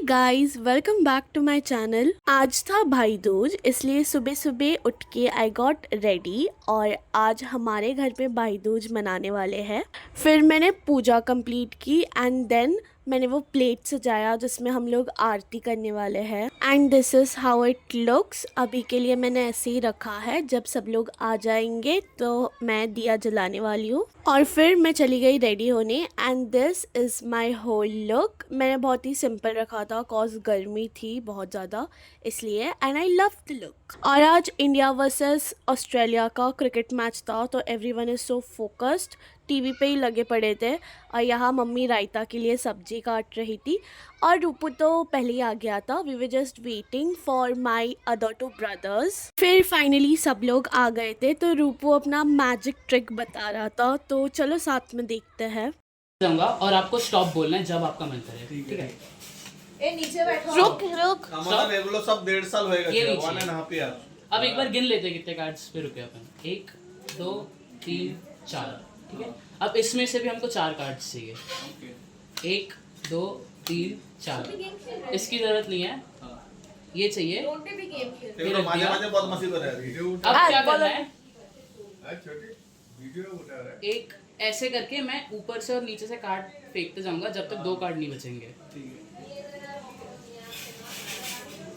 Guys, welcome back to my channel. आज था भाई दूज, इसलिए सुबह सुबह उठ के आई गॉट रेडी और आज हमारे घर पे भाई दूज मनाने वाले हैं। फिर मैंने पूजा कंप्लीट की एंड देन मैंने वो प्लेट सजाया जिसमें हम लोग आरती करने वाले हैं। And this is how it looks. अभी के लिए मैंने ऐसे ही रखा है, जब सब लोग आ जाएंगे तो मैं दिया जलाने वाली हूँ। और फिर मैं चली गई रेडी होने and this is my whole look. मैंने बहुत ही सिंपल रखा था कॉज गर्मी थी बहुत ज़्यादा, इसलिए and I love the look. और आज इंडिया वर्सेस ऑस्ट्रेलिया का क्रिकेट मैच था तो everyone is so focused, TV पे ही लगे पड़े थे। और यहाँ मम्मी रायता के लिए सब्जी काट रही थी और रूपू तो पहले ही आ गया था। We were just waiting for my other two brothers. फिर फाइनली सब लोग आ गए थे तो रूपू अपना मैजिक ट्रिक बता रहा था, तो चलो साथ में देखते हैं। जाऊंगा और आपको स्टॉप बोलना है जब आपका मन करे, ठीक है? ए नीचे बैठो। रुक हमारा रेगुलर सब 1.5 साल होएगा। ये क्या? नीचे। 1.5 ईयर। अब एक बार गिन लेते हैं कितने कार्ड्स पे रुके अपन। 1 2 3 4, ठीक है? अब इसमें से भी हमको 4 कार्ड्स चाहिए। 1 2 3 4, इसकी जरूरत नहीं है, ये चाहिए। रोटे भी गेम खेल। ये लोग माजे माजे बहुत मस्ती कर रहे हैं। अब क्या करना है? वीडियो उठा रहा है। एक ऐसे करके मैं ऊपर से और नीचे से कार्ड फेंकते जाऊंगा जब तक 2 कार्ड नहीं बचेंगे।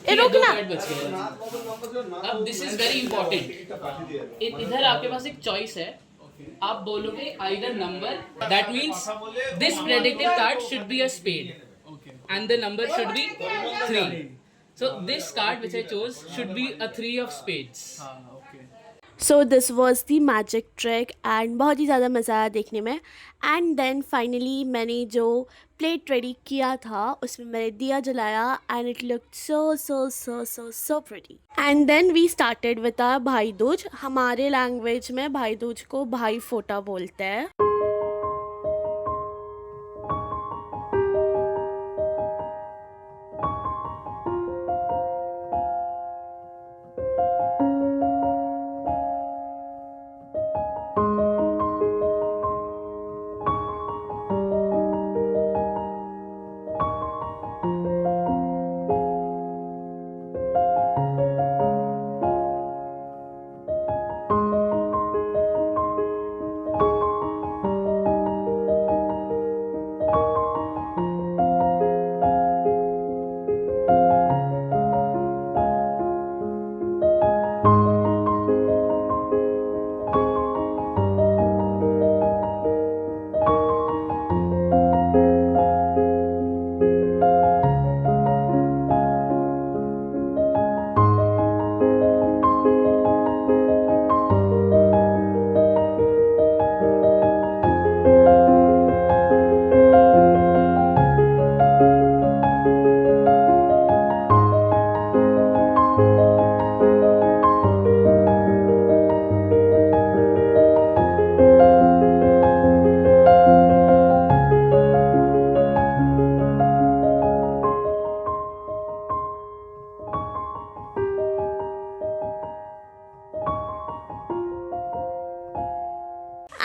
रुक दो ना। कार्ड बच गए। अब दिस इज वेरी इंपॉर्टेंट। इधर आपके पास एक चॉइस है, आप बोलोगे either number, that means this predictive card should be a spade and the number should be 3. So this card which I chose should be a 3 of spades. So this was the magic trick and बहुत ही ज़्यादा मज़ा आया देखने में। And then finally मैंने जो plate ready किया था उसमें मैंने दिया जलाया and it looked so so so so so pretty. And then we started with our Bhai Dooj. हमारे लैंग्वेज में भाई दूज को भाई फोटा बोलते हैं।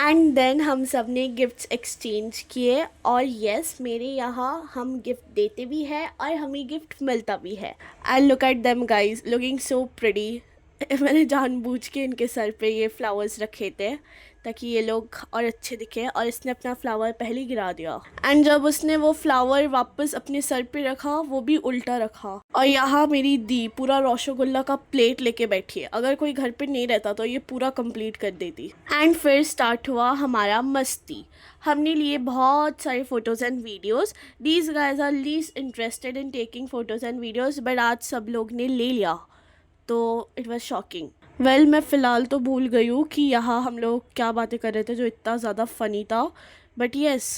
एंड देन हम सब ने गिफ्ट्स एक्सचेंज किए और येस मेरे यहाँ हम गिफ्ट देते भी हैं और हमें गिफ्ट मिलता भी है। And look at them guys, looking so pretty. मैंने जानबूझ के इनके सर पे ये फ्लावर्स रखे थे ताकि ये लोग और अच्छे दिखे, और इसने अपना फ्लावर पहले गिरा दिया। एंड जब उसने वो फ्लावर वापस अपने सर पे रखा वो भी उल्टा रखा। और यहाँ मेरी दी पूरा रसगुल्ला का प्लेट लेके बैठी है, अगर कोई घर पे नहीं रहता तो ये पूरा कंप्लीट कर देती। एंड फिर स्टार्ट हुआ हमारा मस्ती। हमने लिए बहुत सारे photos and videos. These guys are least interested in taking photos and videos, but आज सब लोग ने ले लिया तो इट वॉज शॉकिंग। वेल मैं फ़िलहाल तो भूल गई हूँ कि यहाँ हम लोग क्या बातें कर रहे थे जो इतना ज़्यादा फ़नी था, बट येस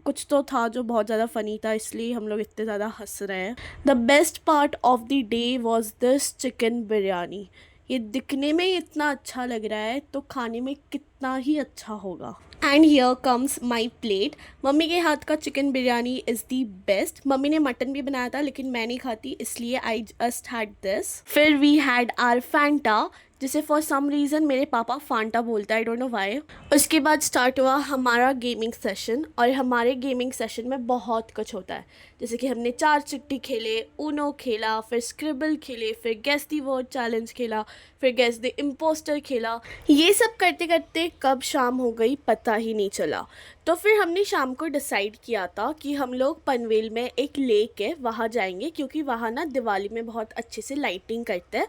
कुछ तो था जो बहुत ज़्यादा फ़नी था, इसलिए हम लोग इतने ज़्यादा हंस रहे हैं। The best part of the day was this chicken biryani. ये दिखने में इतना अच्छा लग रहा है तो खाने में कितना ही अच्छा होगा। And here comes my plate. Mummy के हाथ का chicken biryani is the best. Mummy ने मटन भी बनाया था लेकिन मैं नहीं खाती, इसलिए आई जस्ट हैड दिस। फिर वी हैड आर फैंटा, जिसे फॉर सम रीज़न मेरे पापा फांटा बोलता है, आई डोंट नो व्हाई। उसके बाद स्टार्ट हुआ हमारा गेमिंग सेशन, और हमारे गेमिंग सेशन में बहुत कुछ होता है, जैसे कि हमने 4 चिट्ठी खेले, ऊनो खेला, फिर स्क्रिबल खेले, फिर गेस द वर्ड चैलेंज खेला, फिर गेस द इम्पोस्टर खेला। ये सब करते करते कब शाम हो गई पता ही नहीं चला। तो फिर हमने शाम को डिसाइड किया था कि हम लोग पनवेल में एक लेक है वहाँ जाएंगे, क्योंकि वहाँ ना दिवाली में बहुत अच्छे से लाइटिंग करते हैं।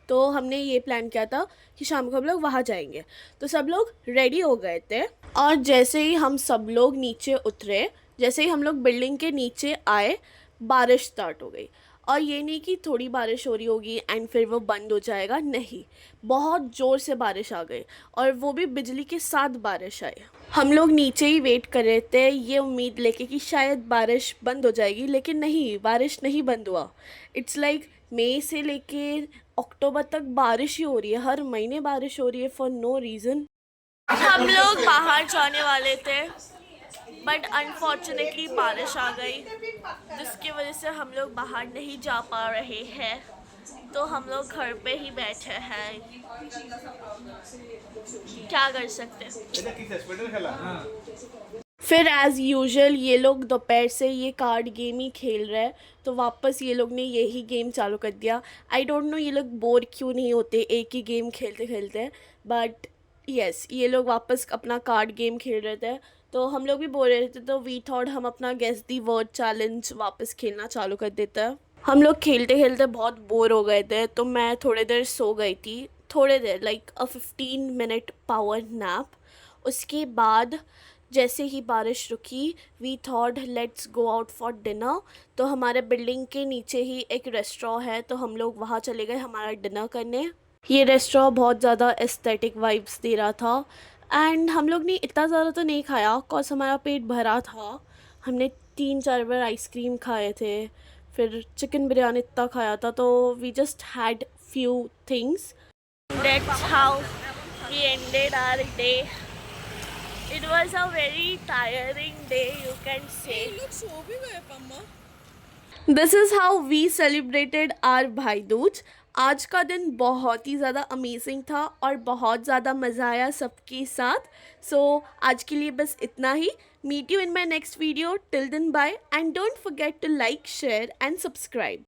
तो हमने ये प्लान किया था कि शाम को हम लोग वहाँ जाएंगे। तो सब लोग रेडी हो गए थे, और जैसे ही हम सब लोग नीचे उतरे, जैसे ही हम लोग बिल्डिंग के नीचे आए, बारिश स्टार्ट हो गई। और ये नहीं कि थोड़ी बारिश हो रही होगी एंड फिर वो बंद हो जाएगा, नहीं, बहुत ज़ोर से बारिश आ गई, और वो भी बिजली के साथ बारिश आई। हम लोग नीचे ही वेट कर रहे थे ये उम्मीद लेके कि शायद बारिश बंद हो जाएगी, लेकिन नहीं, बारिश नहीं बंद हुआ। इट्स लाइक मई से लेके अक्टूबर तक बारिश ही हो रही है, हर महीने बारिश हो रही है फॉर नो रीज़न। हम लोग बाहर जाने वाले थे, बट अनफॉर्चुनेटली बारिश आ गई, जिसकी वजह से हम लोग बाहर नहीं जा पा रहे हैं। तो हम लोग घर पे ही बैठे हैं, क्या कर सकते हैं। फिर एज़ यूजुअल ये लोग दोपहर से ये कार्ड गेम ही खेल रहे हैं, तो वापस ये लोग ने यही गेम चालू कर दिया। आई डोंट नो ये लोग बोर क्यों नहीं होते एक ही गेम खेलते खेलते, बट यस ये लोग वापस अपना कार्ड गेम खेल रहे थे। तो हम लोग भी बोल रहे थे, तो वी थॉट हम अपना गेस दी वर्ड चैलेंज वापस खेलना चालू कर देते हैं। हम लोग खेलते खेलते बहुत बोर हो गए थे, तो मैं थोड़ी देर सो गई थी, थोड़ी देर like a 15 minute power nap. उसके बाद जैसे ही बारिश रुकी, we thought let's go out for dinner. तो हमारे बिल्डिंग के नीचे ही एक रेस्टोरेंट है, तो हम लोग वहाँ चले गए हमारा डिनर करने। ये रेस्टोरेंट बहुत ज़्यादा एस्थेटिक वाइब्स दे रहा था, एंड हम लोग ने इतना ज़्यादा तो नहीं खाया कॉज हमारा पेट भरा था। हमने 3-4 बार आइसक्रीम खाए थे, फिर चिकन बिरयानी इतना खाया था, तो we just had few things. That's how we ended our day. It was a very tiring day, you can say. लोग सो भी गए Pamma. This is how we celebrated our भाई दूज। आज का दिन बहुत ही ज़्यादा अमेजिंग था और बहुत ज़्यादा मज़ा आया सबके साथ। सो आज के लिए बस इतना ही। Meet you in my next video. Till then, bye, and don't forget to like, share and subscribe.